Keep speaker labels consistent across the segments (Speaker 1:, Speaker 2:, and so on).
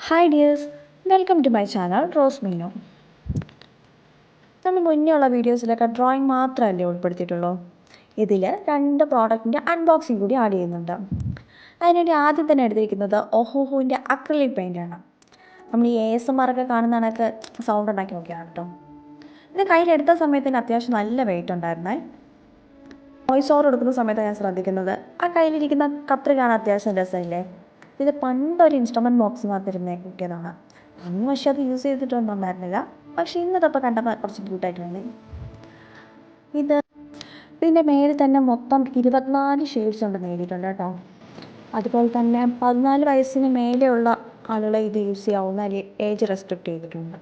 Speaker 1: Hi dears, welcome to my channel Rose Meenu. നമ്മൾ മുന്നേ ഉള്ള വീഡിയോസിലൊക്കെ ഡ്രോയിങ് മാത്രമല്ലേ ഉൾപ്പെടുത്തിയിട്ടുള്ളൂ. ഇതിൽ 2 പ്രോഡക്റ്റിൻ്റെ അൺബോക്സിങ് കൂടി ആഡ് ചെയ്യുന്നുണ്ട്. അതിനുവേണ്ടി ആദ്യം തന്നെ എടുത്തിരിക്കുന്നത് ഒഹോഹോൻ്റെ അക്രിലിക് പെയിൻ്റാണ്. നമ്മൾ ഈ ASMR ഒക്കെ കാണുന്ന കണക്ക് സൗണ്ട് ഉണ്ടാക്കി നോക്കിയാണ് കേട്ടോ. ഇത് കയ്യിലെടുത്ത സമയത്തിന് അത്യാവശ്യം നല്ല വെയിറ്റ് ഉണ്ടായിരുന്നേ. വോയിസ് ഓവർ എടുക്കുന്ന സമയത്താണ് ഞാൻ ശ്രദ്ധിക്കുന്നത്. ആ കയ്യിലിരിക്കുന്ന കത്രിക കാണാൻ അത്യാവശ്യം രസമില്ലേ. ഇത് പണ്ടൊരു ഇൻസ്ട്രുമെൻറ്റ് ബോക്സിനകത്തിരുന്ന് കിട്ടിയതാണ്. അന്ന് പക്ഷെ അത് യൂസ് ചെയ്തിട്ടൊന്നും ഉണ്ടായിരുന്നില്ല. പക്ഷേ ഇന്നതപ്പോൾ കണ്ടപ്പോൾ കുറച്ച് ക്യൂട്ടായിട്ട് തോന്നി. ഇതിൻ്റെ മേലിൽ തന്നെ മൊത്തം 24 ഷെയ്ഡ്സ് ഉണ്ടെന്ന് എഴുതിയിട്ടുണ്ട് കേട്ടോ. അതുപോലെ തന്നെ 14 വയസ്സിന് മേലെയുള്ള ആളുകളെ ഇത് യൂസ് ചെയ്യാവുന്ന ഏജ് റെസ്ട്രിക്റ്റ് ചെയ്തിട്ടുണ്ട്.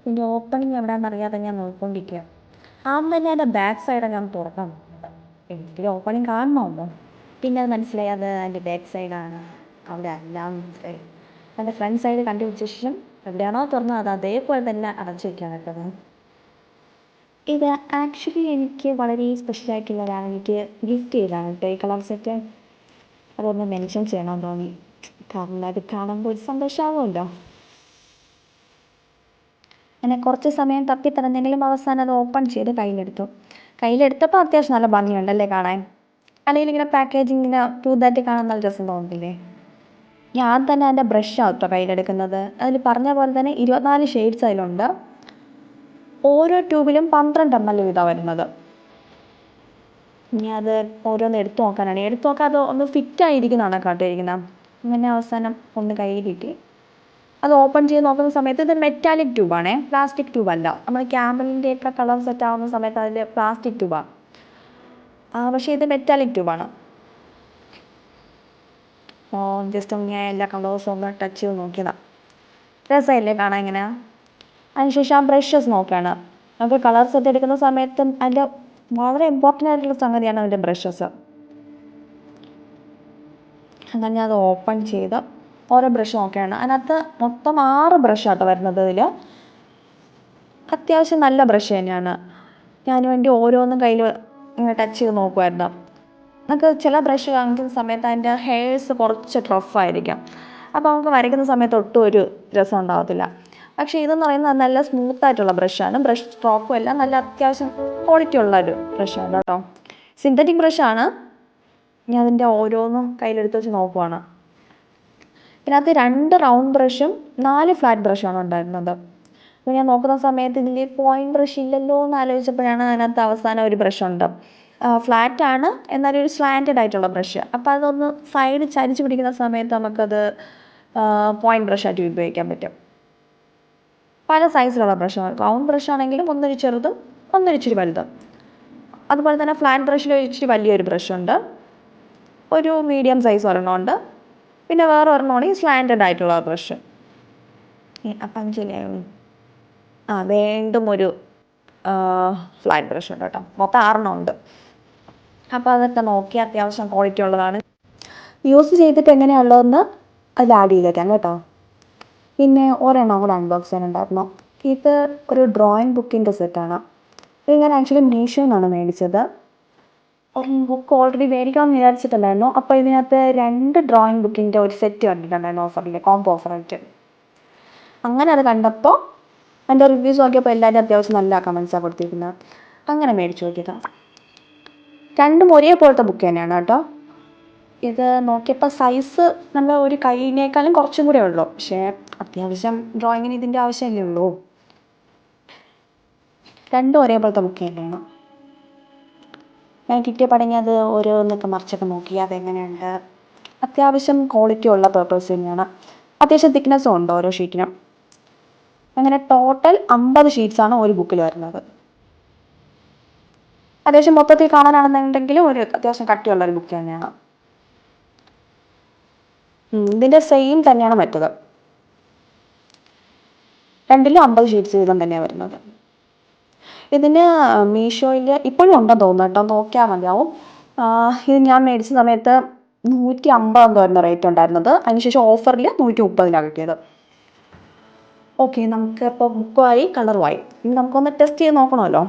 Speaker 1: പിന്നെ ഓപ്പണിങ് എവിടെയാണെന്നറിയാതെ ഞാൻ നോക്കിക്കൊണ്ടിരിക്കുക. ആദ്യം തന്നെ അതിൻ്റെ ബാക്ക് സൈഡാണ് ഞാൻ തുറക്കാൻ നോക്കുന്നത്. എനിക്ക് ഓപ്പണിങ് കാണണമല്ലോ. പിന്നെ അത് മനസ്സിലായി അത് അതിൻ്റെ ബാക്ക് സൈഡാണ്, അവിടെ അല്ല മനസ്സിലായി. അതിൻ്റെ ഫ്രണ്ട് സൈഡ് കണ്ടുപിടിച്ച ശേഷം എവിടെയാണോ തുറന്നത് അത് അതേപോലെ തന്നെ അടച്ചു വയ്ക്കാൻ കേട്ടത്. ഇത് ആക്ച്വലി എനിക്ക് വളരെ സ്പെഷ്യലായിട്ടുള്ള ഒരാൾ എനിക്ക് ഗിഫ്റ്റ് ചെയ്തതാണ് കേട്ടോ ഈ കളർ സെറ്റ്. അതൊന്ന് മെൻഷൻ ചെയ്യണമെന്ന് തോന്നി, കാരണം അത് കാണുമ്പോൾ ഒരു സന്തോഷമാകുമല്ലോ. അങ്ങനെ കുറച്ച് സമയം തപ്പിത്തറഞ്ഞെങ്കിലും അവസാനം അത് ഓപ്പൺ ചെയ്ത് കയ്യിലെടുത്തപ്പോൾ അത്യാവശ്യം നല്ല ഭംഗിയുണ്ടല്ലേ കാണാൻ. അല്ലെങ്കിൽ ഇങ്ങനെ പാക്കേജിങ് ഇങ്ങനെ പുതുതായിട്ട് കാണാൻ നല്ല രസം തോന്നുന്നില്ലേ. ഞാൻ തന്നെ അതിൻ്റെ ബ്രഷാണ് കേട്ടോ കയ്യിലെടുക്കുന്നത്. അതിൽ പറഞ്ഞ പോലെ തന്നെ 24 ഷെയ്ഡ്സ് അതിലുണ്ട്. ഓരോ ട്യൂബിലും 12 ml വീതമാണ് വരുന്നത്. ഇനി അത് ഓരോന്ന് എടുത്തു നോക്കാനാണ്. എടുത്തു നോക്കാൻ അത് ഒന്ന് ഫിറ്റായിരിക്കുന്നതാണ് കാട്ടിയിരിക്കുന്നത്. അങ്ങനെ അവസാനം ഒന്ന് കയ്യിൽ കിട്ടി. അത് ഓപ്പൺ ചെയ്ത് നോക്കുന്ന സമയത്ത് ഇത് മെറ്റാലിക് ട്യൂബാണേ, പ്ലാസ്റ്റിക് ട്യൂബല്ല. നമ്മൾ ക്യാമലിൻ്റെയൊക്കെ കളർ സെറ്റ് ആവുന്ന സമയത്ത് അതിൽ പ്ലാസ്റ്റിക് ട്യൂബാണ്. പക്ഷേ ഇത് മെറ്റാലിക് ട്യൂബാണ്. ജസ്റ്റ് ഒന്ന് ഞാൻ എല്ലാ കളേഴ്സും ഒന്ന് ടച്ച് ചെയ്ത് നോക്കിയതാണ്. രസമില്ലേ കാണാൻ ഇങ്ങനെ. അതിനുശേഷം ആ ബ്രഷസ് നോക്കുകയാണ്. നമുക്ക് കളർ സെറ്റ് എടുക്കുന്ന സമയത്ത് അതിൻ്റെ വളരെ ഇമ്പോർട്ടൻ്റ് ആയിട്ടുള്ള സംഗതിയാണ് അതിൻ്റെ ബ്രഷസ്. അങ്ങനെ ഞാൻ അത് ഓപ്പൺ ചെയ്ത് ഓരോ ബ്രഷ് നോക്കുകയാണ്. അതിനകത്ത് മൊത്തം 6 ബ്രഷാട്ടോ വരുന്നത്. ഇതിൽ അത്യാവശ്യം നല്ല ബ്രഷ് തന്നെയാണ്. ഞാൻ വേണ്ടി ഓരോന്നും കയ്യിൽ ഇങ്ങനെ ടച്ച് ചെയ്ത് നോക്കുമായിരുന്നു. നമുക്ക് ചില ബ്രഷ് കാണിക്കുന്ന സമയത്ത് അതിൻ്റെ ഹെയർസ് കുറച്ച് റഫായിരിക്കും. അപ്പോൾ നമുക്ക് വരയ്ക്കുന്ന സമയത്ത് ഒട്ടും ഒരു രസം ഉണ്ടാകത്തില്ല. പക്ഷേ ഇതെന്ന് പറയുന്നത് നല്ല സ്മൂത്തായിട്ടുള്ള ബ്രഷാണ്. ബ്രഷ് സ്ട്രോക്കും എല്ലാം നല്ല അത്യാവശ്യം ക്വാളിറ്റി ഉള്ളൊരു ബ്രഷാണ് കേട്ടോ. സിന്തറ്റിക് ബ്രഷാണ്. ഞാൻ അതിൻ്റെ ഓരോന്നും കയ്യിലെടുത്ത് വെച്ച് നോക്കുവാണ്. ഇതിനകത്ത് 2 റൗണ്ട് ബ്രഷും 4 ഫ്ലാറ്റ് ബ്രഷാണ് ഉണ്ടായിരുന്നത്. അപ്പോൾ ഞാൻ നോക്കുന്ന സമയത്ത് ഇതിൽ പോയിൻറ്റ് ബ്രഷ് ഇല്ലല്ലോ എന്ന് ആലോചിച്ചപ്പോഴാണ് അതിനകത്ത് അവസാനം ഒരു ബ്രഷുണ്ട്. ഫ്ലാറ്റാണ്, എന്നാലും ഒരു സ്ലാൻറ്റഡ് ആയിട്ടുള്ള ബ്രഷ്. അപ്പോൾ അതൊന്ന് സൈഡ് ചരിച്ച് പിടിക്കുന്ന സമയത്ത് നമുക്കത് പോയിൻറ്റ് ബ്രഷായിട്ട് ഉപയോഗിക്കാൻ പറ്റും. പല സൈസിലുള്ള ബ്രഷാണ്. റൗണ്ട് ബ്രഷാണെങ്കിലും ഒന്നൊരു ചെറുതും ഒന്നൊരു ഇച്ചിരി വലുതും. അതുപോലെ തന്നെ ഫ്ലാറ്റ് ബ്രഷിൽ ഇച്ചിരി വലിയൊരു ബ്രഷുണ്ട്, ഒരു മീഡിയം സൈസ് ഒരെണ്ണമുണ്ട്, പിന്നെ വേറെ ഒരെണ്ണമാണ് ഈ സ്ലാൻറ്റഡ് ആയിട്ടുള്ള ബ്രഷ്. അപ്പം വീണ്ടും ഒരു ഫ്ലാറ്റ് ബ്രഷ് ഉണ്ട് കേട്ടോ. മൊത്തം 6 ഉണ്ട്. അപ്പോൾ അതൊക്കെ നോക്കി അത്യാവശ്യം ക്വാളിറ്റി ഉള്ളതാണ്. യൂസ് ചെയ്തിട്ട് എങ്ങനെയുള്ളതെന്ന് അതിൽ ആഡ് ചെയ്തേക്കാം കേട്ടോ. പിന്നെ ഒരെണ്ണം കൂടെ അൺബോക്സ് ചെയ്യാനുണ്ടായിരുന്നു. ഇത് ഒരു ഡ്രോയിങ് ബുക്കിൻ്റെ സെറ്റാണ്. ഇത് ഞാൻ ആക്ച്വലി മീഷോയിൽ നിന്നാണ് മേടിച്ചത്. ബുക്ക് ഓൾറെഡി മേടിക്കാമെന്ന് വിചാരിച്ചിട്ടുണ്ടായിരുന്നു. അപ്പോൾ ഇതിനകത്ത് 2 ഡ്രോയിങ് ബുക്കിൻ്റെ ഒരു സെറ്റ് കണ്ടിട്ടുണ്ടായിരുന്നു ഓഫറിൽ, കോംബോ ഓഫറായിട്ട്. അങ്ങനെ അത് കണ്ടപ്പോൾ എൻ്റെ റിവ്യൂസ് നോക്കിയപ്പോൾ എല്ലാവരും അത്യാവശ്യം നല്ല കമൻസാണ് കൊടുത്തിരിക്കുന്നത്. അങ്ങനെ മേടിച്ച് നോക്കിയതാണ്. രണ്ടും ഒരേപോലത്തെ ബുക്ക് തന്നെയാണ് കേട്ടോ. ഇത് നോക്കിയപ്പോൾ സൈസ് നമ്മൾ ഒരു കൈയിനേക്കാളും കുറച്ചും കൂടെ ഉള്ളൂ. പക്ഷേ അത്യാവശ്യം ഡ്രോയിങ്ങിന് ഇതിൻ്റെ ആവശ്യമല്ലേ ഉള്ളൂ. രണ്ടും ഒരേപോലത്തെ ബുക്ക് തന്നെയാണ്. ഞാൻ കിട്ടിയ പടങ്ങി അത് ഓരോന്നൊക്കെ മറിച്ചൊക്കെ നോക്കി അതെങ്ങനെയുണ്ട്. അത്യാവശ്യം ക്വാളിറ്റി ഉള്ള പേപ്പേഴ്സ് തന്നെയാണ്. അത്യാവശ്യം തിക്നെസ്സും ഉണ്ട് ഓരോ ഷീറ്റിനും. അങ്ങനെ ടോട്ടൽ 50 ഷീറ്റ്സാണ് ഒരു ബുക്കിൽ വരുന്നത്. അത്യാവശ്യം മൊത്തത്തിൽ കാണാനാണെന്നുണ്ടെങ്കിലും ഒരു അത്യാവശ്യം കട്ടിയുള്ളൊരു ബുക്ക് തന്നെയാണ്. ഇതിൻ്റെ സെയിം തന്നെയാണ് മറ്റത്. രണ്ടിലും 50 ഷീറ്റ്സ് വീതം തന്നെയാണ് വരുന്നത്. ഇതിന് മീഷോയിൽ ഇപ്പോഴും ഉണ്ടെന്ന് തോന്നുന്നു കേട്ടോ, നോക്കിയാൽ മതിയാവും. ഇത് ഞാൻ മേടിച്ച സമയത്ത് 150 എന്ന് പറയുന്ന റേറ്റ് ഉണ്ടായിരുന്നത്. അതിനുശേഷം ഓഫറിൽ 130 കിട്ടിയത്. ഓക്കെ, നമുക്ക് ഇപ്പോൾ ബുക്കുമായി കളറുമായി. ഇനി നമുക്കൊന്ന് ടെസ്റ്റ് ചെയ്ത് നോക്കണമല്ലോ.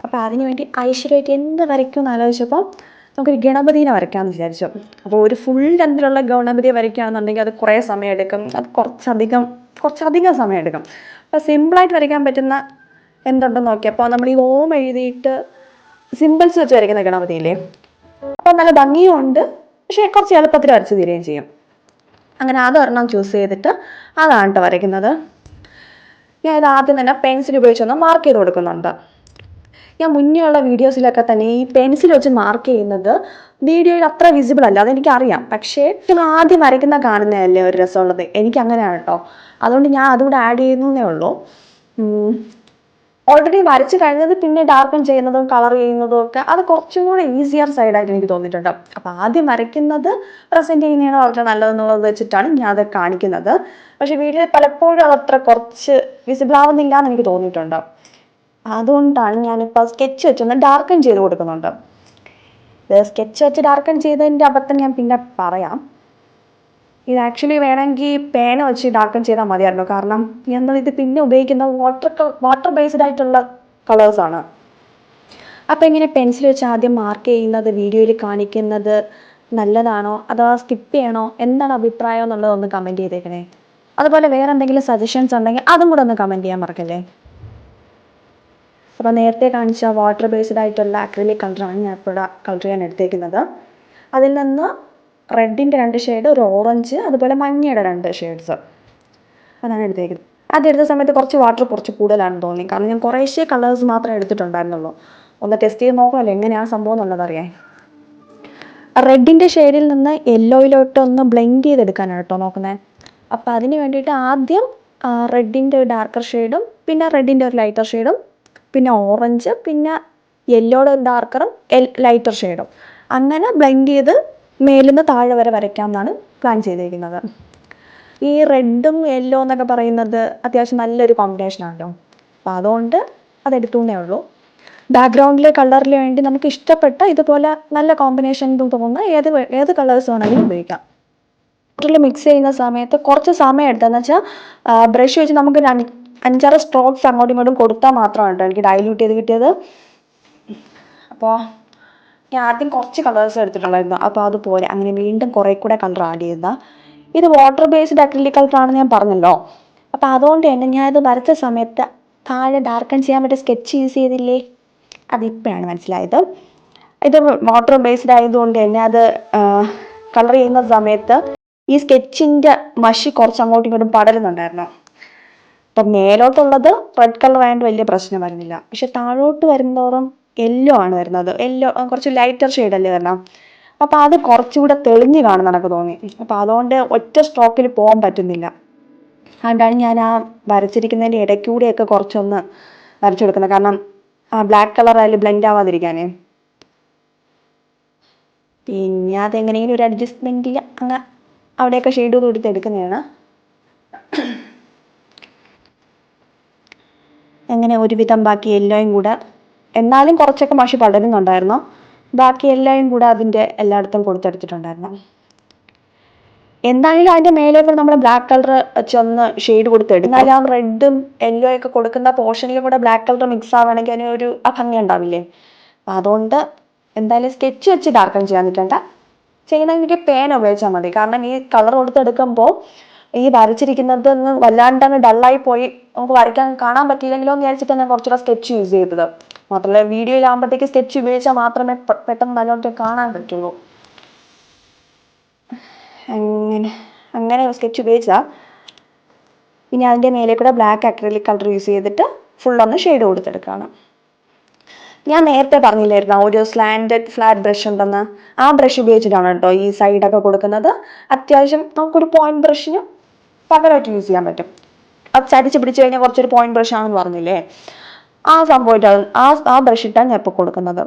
Speaker 1: അപ്പോൾ അതിന് വേണ്ടി ഐശ്വര്യമായിട്ട് എന്ത് വരയ്ക്കുമെന്ന് ആലോചിച്ചപ്പോൾ നമുക്കൊരു ഗണപതിനെ വരയ്ക്കാമെന്ന് വിചാരിച്ചു. അപ്പോൾ ഒരു ഫുൾ ലെങ്തിലുള്ള ഗണപതിയെ വരയ്ക്കുകയാണെന്നുണ്ടെങ്കിൽ അത് കുറേ സമയം എടുക്കും, അത് കുറച്ചധികം സമയം എടുക്കും. അപ്പോൾ സിമ്പിളായിട്ട് വരയ്ക്കാൻ പറ്റുന്ന എന്തുണ്ടെന്ന് നോക്കിയപ്പോൾ നമ്മൾ ഈ ഓം എഴുതിയിട്ട് സിമ്പിൾസ് വെച്ച് വരയ്ക്കുന്ന ഗണപതിയില്ലേ, അപ്പോൾ നല്ല ഭംഗിയുമുണ്ട്, പക്ഷേ കുറച്ച് എളുപ്പത്തിൽ വരച്ച് തീരുകയും ചെയ്യും. അങ്ങനെ അതൊരെണ്ണം ചൂസ് ചെയ്തിട്ട് അതാണ് കേട്ടോ വരയ്ക്കുന്നത്. ഞാൻ ഇത് ആദ്യം തന്നെ പെൻസിൽ ഉപയോഗിച്ചൊന്ന് മാർക്ക് ചെയ്ത് കൊടുക്കുന്നുണ്ട്. ഞാൻ മുന്നേ ഉള്ള വീഡിയോസിലൊക്കെ തന്നെ ഈ പെൻസിൽ വെച്ച് മാർക്ക് ചെയ്യുന്നത് വീഡിയോയിൽ അത്ര വിസിബിൾ അല്ല, അതെനിക്കറിയാം. പക്ഷേ ആദ്യം വരയ്ക്കുന്ന കാണുന്നതല്ലേ ഒരു രസമുള്ളത്, എനിക്ക് അങ്ങനെയാണ് കേട്ടോ. അതുകൊണ്ട് ഞാൻ അതുകൂടെ ആഡ് ചെയ്യുന്നതേ ഉള്ളൂ. ഓൾറെഡി വരച്ച് കഴിഞ്ഞത് പിന്നെ ഡാർക്കൺ ചെയ്യുന്നതും കളർ ചെയ്യുന്നതും ഒക്കെ അത് കുറച്ചും കൂടെ ഈസിയർ സൈഡായിട്ട് എനിക്ക് തോന്നിയിട്ടുണ്ട്. അപ്പോൾ ആദ്യം വരയ്ക്കുന്നത് പ്രസൻറ്റ് ചെയ്യുന്നതാണ് വളരെ നല്ലതെന്നുള്ളത് വെച്ചിട്ടാണ് ഞാൻ അത് കാണിക്കുന്നത്. പക്ഷേ വീഡിയോയിൽ പലപ്പോഴും അതത്ര കുറച്ച് വിസിബിൾ ആവുന്നില്ല എന്ന് എനിക്ക് തോന്നിയിട്ടുണ്ട്. അതുകൊണ്ടാണ് ഞാനിപ്പോൾ സ്കെച്ച് വെച്ചൊന്ന് ഡാർക്കൺ ചെയ്ത് കൊടുക്കുന്നുണ്ട്. സ്കെച്ച് വെച്ച് ഡാർക്കൺ ചെയ്തതിൻ്റെ അബദ്ധം ഞാൻ പിന്നെ പറയാം. ഇത് ആക്ച്വലി വേണമെങ്കിൽ പേന വെച്ച് ഡാർക്കൺ ചെയ്താൽ മതിയായിരുന്നു. കാരണം ഇത് പിന്നെ ഉപയോഗിക്കുന്ന വാട്ടർ ബേസ്ഡ് ആയിട്ടുള്ള കളേഴ്സാണ്. അപ്പോൾ ഇങ്ങനെ പെൻസിൽ വെച്ച് ആദ്യം മാർക്ക് ചെയ്യുന്നത് വീഡിയോയിൽ കാണിക്കുന്നത് നല്ലതാണോ അതോ സ്കിപ്പ് ചെയ്യണോ, എന്താണ് അഭിപ്രായം എന്നുള്ളതൊന്ന് കമൻറ്റ് ചെയ്തേക്കണേ. അതുപോലെ വേറെ എന്തെങ്കിലും സജഷൻസ് ഉണ്ടെങ്കിൽ അതും കൂടെ ഒന്ന് കമൻറ്റ് ചെയ്യാൻ മറക്കല്ലേ. അപ്പോൾ നേരത്തെ കാണിച്ച വാട്ടർ ബേസ്ഡ് ആയിട്ടുള്ള അക്രിലിക് കളറാണ് ഞാൻ ഇപ്പോൾ കളർ ചെയ്യാൻ എടുത്തേക്കുന്നത്. അതിൽ നിന്ന് റെഡിൻ്റെ 2 ഷെയ്ഡ്, ഒരു ഓറഞ്ച്, അതുപോലെ മഞ്ഞയുടെ 2 ഷെയ്ഡ്സ് അതാണ് എടുത്തേക്കുന്നത്. അതെടുത്ത സമയത്ത് കുറച്ച് വാട്ടർ കുറച്ച് കൂടുതലാണെന്ന് തോന്നി. കാരണം ഞാൻ കുറേശ്ശേ കളേഴ്സ് മാത്രമേ എടുത്തിട്ടുണ്ടായിരുന്നുള്ളൂ. ഒന്ന് ടെസ്റ്റ് ചെയ്ത് നോക്കാമല്ലോ എങ്ങനെയാണ് സംഭവം എന്നുള്ളതറിയാൻ. റെഡിൻ്റെ ഷെയ്ഡിൽ നിന്ന് യെല്ലോയിലോട്ട് ഒന്ന് ബ്ലെൻഡ് ചെയ്തെടുക്കാനാണ് കേട്ടോ നോക്കുന്നത്. അപ്പോൾ അതിന് വേണ്ടിയിട്ട് ആദ്യം റെഡിൻ്റെ ഒരു ഡാർക്കർ ഷെയ്ഡും പിന്നെ റെഡിൻ്റെ ഒരു ലൈറ്റർ ഷെയ്ഡും പിന്നെ ഓറഞ്ച് പിന്നെ യെല്ലോയുടെ ഒരു ഡാർക്കറും ലൈറ്റർ ഷെയ്ഡും അങ്ങനെ ബ്ലെൻഡ് ചെയ്ത് മേലിൽ നിന്ന് താഴെ വരെ വരയ്ക്കാമെന്നാണ് പ്ലാൻ ചെയ്തിരിക്കുന്നത്. ഈ റെഡും യെല്ലോ എന്നൊക്കെ പറയുന്നത് അത്യാവശ്യം നല്ലൊരു കോമ്പിനേഷനാണല്ലോ. അപ്പോൾ അതുകൊണ്ട് അതെടുത്തുന്നേ ഉള്ളൂ. ബാക്ക്ഗ്രൗണ്ടിലെ കളറിന് വേണ്ടി നമുക്ക് ഇഷ്ടപ്പെട്ട ഇതുപോലെ നല്ല കോമ്പിനേഷൻ തോന്നുന്ന ഏത് കളേഴ്സ് വേണമെങ്കിലും ഉപയോഗിക്കാം. വാട്ടറിൽ മിക്സ് ചെയ്യുന്ന സമയത്ത് കുറച്ച് സമയം എടുത്തതെന്ന് വെച്ചാൽ ബ്രഷ് വെച്ച് നമുക്ക് 5-6 സ്ട്രോക്സ് അങ്ങോട്ടും ഇങ്ങോട്ടും കൊടുത്താൽ മാത്രമാണ് കേട്ടോ എനിക്ക് ഡൈല്യൂട്ട് ചെയ്ത് കിട്ടിയത്. അപ്പോൾ ഞാൻ ആദ്യം കുറച്ച് കളേഴ്സ് എടുത്തിട്ടുണ്ടായിരുന്നു, അപ്പോൾ അതുപോലെ അങ്ങനെ വീണ്ടും കുറേ കൂടെ കളർ ആഡ് ചെയ്ത ഇത് വാട്ടർ ബേസ്ഡ് അക്രിലിക് കളറാണെന്ന് ഞാൻ പറഞ്ഞല്ലോ. അപ്പോൾ അതുകൊണ്ട് തന്നെ ഞാനിത് വരച്ച സമയത്ത് താഴെ ഡാർക്കൺ ചെയ്യാൻ പറ്റിയ സ്കെച്ച് യൂസ് ചെയ്തില്ലേ, അതിപ്പോഴാണ് മനസ്സിലായത്. ഇത് വാട്ടർ ബേസ്ഡ് ആയതുകൊണ്ട് തന്നെ അത് കളർ ചെയ്യുന്ന സമയത്ത് ഈ സ്കെച്ചിൻ്റെ മഷി കുറച്ച് അങ്ങോട്ടും ഇങ്ങോട്ടും പടരുന്നുണ്ടായിരുന്നു. അപ്പം മേലോട്ടുള്ളത് റെഡ് കളർ ആയതുകൊണ്ട് വലിയ പ്രശ്നം വരുന്നില്ല. പക്ഷെ താഴോട്ട് വരുന്നതോറും യെല്ലോ ആണ് വരുന്നത്. യെല്ലോ കുറച്ച് ലൈറ്റർ ഷെയ്ഡല്ലേ വരണം. അപ്പോൾ അത് കുറച്ചുകൂടെ തെളിഞ്ഞ് കാണുന്ന എനിക്ക് തോന്നി. അപ്പോൾ അതുകൊണ്ട് ഒറ്റ സ്ട്രോക്കിൽ പോകാൻ പറ്റുന്നില്ല. അതുകൊണ്ടാണ് ഞാൻ ആ വരച്ചിരിക്കുന്നതിൻ്റെ ഇടയ്ക്കൂടെയൊക്കെ കുറച്ചൊന്ന് വരച്ചു കൊടുക്കുന്നത്. കാരണം ആ ബ്ലാക്ക് കളർ അതിൽ ബ്ലെൻഡ് ആവാതിരിക്കാനേ. പിന്നെ അതെങ്ങനെയെങ്കിലും ഒരു അഡ്ജസ്റ്റ്മെൻറ്റിൽ അങ്ങ് അവിടെയൊക്കെ ഷെയ്ഡ് കൊടുത്ത് എടുക്കുന്നതാണ്. അങ്ങനെ ഒരുവിധം ബാക്കി യെല്ലോയും കൂടെ, എന്നാലും കുറച്ചൊക്കെ മഷി പടരുന്നുണ്ടായിരുന്നു, ബാക്കി യെല്ലോയും കൂടെ അതിൻ്റെ എല്ലായിടത്തും കൊടുത്തെടുത്തിട്ടുണ്ടായിരുന്നു. എന്തായാലും അതിൻ്റെ മേലേക്ക് നമ്മൾ ബ്ലാക്ക് കളർ വെച്ചൊന്ന് ഷെയ്ഡ് കൊടുത്തെടുക്കും. എന്നാലും ആ റെഡും യെല്ലോ ഒക്കെ കൊടുക്കുന്ന പോർഷനിലും കൂടെ ബ്ലാക്ക് കളർ മിക്സ് ആവുകയാണെങ്കിൽ അതിനൊരു ഭംഗി ഉണ്ടാവില്ലേ. അപ്പം അതുകൊണ്ട് എന്തായാലും സ്കെച്ച് വെച്ച് ഡാർക്കൺ ചെയ്യാൻ നിൽക്കണ്ട, ചെയ്യുന്നതെങ്കിൽ പേന ഉപയോഗിച്ചാൽ മതി. കാരണം ഈ കളർ കൊടുത്തെടുക്കുമ്പോൾ ഈ വരച്ചിരിക്കുന്നത് വല്ലാണ്ടങ്ങ് ഡള്ളായി പോയി നമുക്ക് വരയ്ക്കാൻ കാണാൻ പറ്റിയില്ലെങ്കിലോ എന്ന് വിചാരിച്ചിട്ട് ഞാൻ കുറച്ചുകൂടെ സ്കെച്ച് യൂസ് ചെയ്തത്. മാത്രമല്ല വീഡിയോയിലാകുമ്പോഴത്തേക്ക് സ്കെച്ച് ഉപയോഗിച്ചാൽ മാത്രമേ പെട്ടെന്ന് നല്ലോണം കാണാൻ പറ്റുള്ളൂ. അങ്ങനെ സ്കെച്ച് ഉപയോഗിച്ചാൽ ഇനി അതിൻ്റെ മേലെ കൂടെ ബ്ലാക്ക് അക്രിലിക് കളർ യൂസ് ചെയ്തിട്ട് ഫുള്ളൊന്ന് ഷെയ്ഡ് കൊടുത്തെടുക്കുകയാണ്. ഞാൻ നേരത്തെ പറഞ്ഞില്ലായിരുന്നു ഒരു സ്ലാൻഡഡ് ഫ്ലാറ്റ് ബ്രഷ് ഉണ്ടെന്ന്. ആ ബ്രഷ് ഉപയോഗിച്ചിട്ടാണ് കേട്ടോ ഈ സൈഡൊക്കെ കൊടുക്കുന്നത്. അത്യാവശ്യം നമുക്കൊരു പോയിന്റ് ബ്രഷിന് പകരമായിട്ട് യൂസ് ചെയ്യാൻ പറ്റും. അത് ചരിച്ച് പിടിച്ച് കഴിഞ്ഞാൽ കുറച്ചൊരു പോയിന്റ് ബ്രഷ് ആണെന്ന് പറഞ്ഞില്ലേ, ആ സംഭവമായിട്ടാണ് ആ ബ്രഷ് ഇട്ടാണ് ഞാൻ ഇപ്പോൾ കൊടുക്കുന്നത്.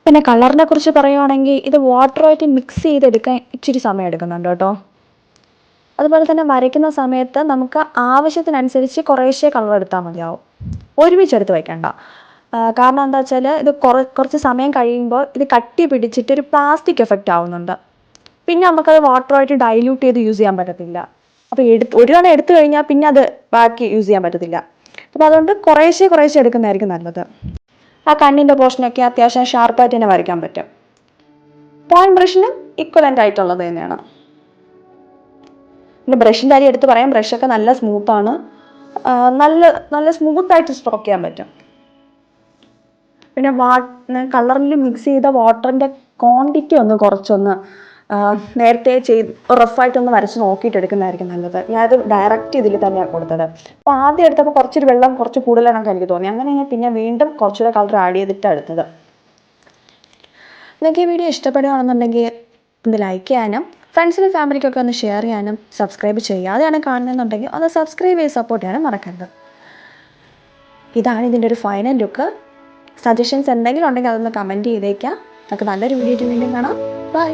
Speaker 1: പിന്നെ കളറിനെ കുറിച്ച് പറയുവാണെങ്കിൽ ഇത് വാട്ടറുമായിട്ട് മിക്സ് ചെയ്തെടുക്കാൻ ഇച്ചിരി സമയം എടുക്കുന്നുണ്ട് കേട്ടോ. അതുപോലെ തന്നെ വരയ്ക്കുന്ന സമയത്ത് നമുക്ക് ആവശ്യത്തിനനുസരിച്ച് കുറേശ്ശേ കളർ എടുത്താൽ മതിയാവും, ഒരുമിച്ചെടുത്ത് വയ്ക്കണ്ട. കാരണം എന്താ വെച്ചാൽ ഇത് കുറച്ച് സമയം കഴിയുമ്പോൾ ഇത് കട്ടി പിടിച്ചിട്ട് ഒരു പ്ലാസ്റ്റിക് എഫക്റ്റ് ആവുന്നുണ്ട്. പിന്നെ നമുക്കത് വാട്ടറുമായിട്ട് ഡൈല്യൂട്ട് ചെയ്ത് യൂസ് ചെയ്യാൻ പറ്റത്തില്ല. അപ്പോൾ ഒരു തവണ എടുത്തു കഴിഞ്ഞാൽ പിന്നെ അത് ബാക്കി യൂസ് ചെയ്യാൻ പറ്റത്തില്ല. അപ്പോൾ അതുകൊണ്ട് കുറേശ്ശേ എടുക്കുന്നതായിരിക്കും നല്ലത്. ആ കണ്ണിൻ്റെ പോർഷനൊക്കെ അത്യാവശ്യം ഷാർപ്പായിട്ട് തന്നെ വരയ്ക്കാൻ പറ്റും. പോയിന്റ് ബ്രഷിനും ഇക്വലൻ്റ് ആയിട്ടുള്ളത് തന്നെയാണ്. പിന്നെ ബ്രഷിൻ്റെ കാര്യം എടുത്ത് പറയാം, ബ്രഷൊക്കെ നല്ല സ്മൂത്താണ്, നല്ല നല്ല സ്മൂത്തായിട്ട് സ്ട്രോക്ക് ചെയ്യാൻ പറ്റും. പിന്നെ കളറിൽ മിക്സ് ചെയ്ത വാട്ടറിൻ്റെ ക്വാണ്ടിറ്റി ഒന്ന് കുറച്ചൊന്ന് നേരത്തെ റഫായിട്ടൊന്ന് വരച്ച് നോക്കിയിട്ട് എടുക്കുന്നതായിരിക്കും നല്ലത്. ഞാനത് ഡയറക്റ്റ് ഇതിൽ തന്നെയാണ് കൊടുത്തത്. അപ്പോൾ ആദ്യം എടുത്തപ്പോൾ കുറച്ചൊരു വെള്ളം കുറച്ച് കൂടുതലാണെന്ന് എനിക്ക് തോന്നി. അങ്ങനെ ഞാൻ പിന്നെ വീണ്ടും കുറച്ചുകൂടെ കളർ ആഡ് ചെയ്തിട്ടാണ് എടുത്തത്. നിങ്ങൾക്ക് ഈ വീഡിയോ ഇഷ്ടപ്പെടുകയാണെന്നുണ്ടെങ്കിൽ ഒന്ന് ലൈക്ക് ചെയ്യാനും ഫ്രണ്ട്സിനും ഫാമിലിക്കൊക്കെ ഒന്ന് ഷെയർ ചെയ്യാനും സബ്സ്ക്രൈബ് ചെയ്യാതെയാണ് കാണുന്നതെന്നുണ്ടെങ്കിൽ ഒന്ന് സബ്സ്ക്രൈബ് ചെയ്ത് സപ്പോർട്ട് ചെയ്യാനും മറക്കരുത്. ഇതാണ് ഇതിൻ്റെ ഒരു ഫൈനൽ ലുക്ക്. സജഷൻസ് എന്തെങ്കിലും ഉണ്ടെങ്കിൽ അതൊന്ന് കമൻറ്റ് ചെയ്തേക്കാം. നമുക്ക് നല്ലൊരു വീഡിയോ വീണ്ടും കാണാം. ബൈ.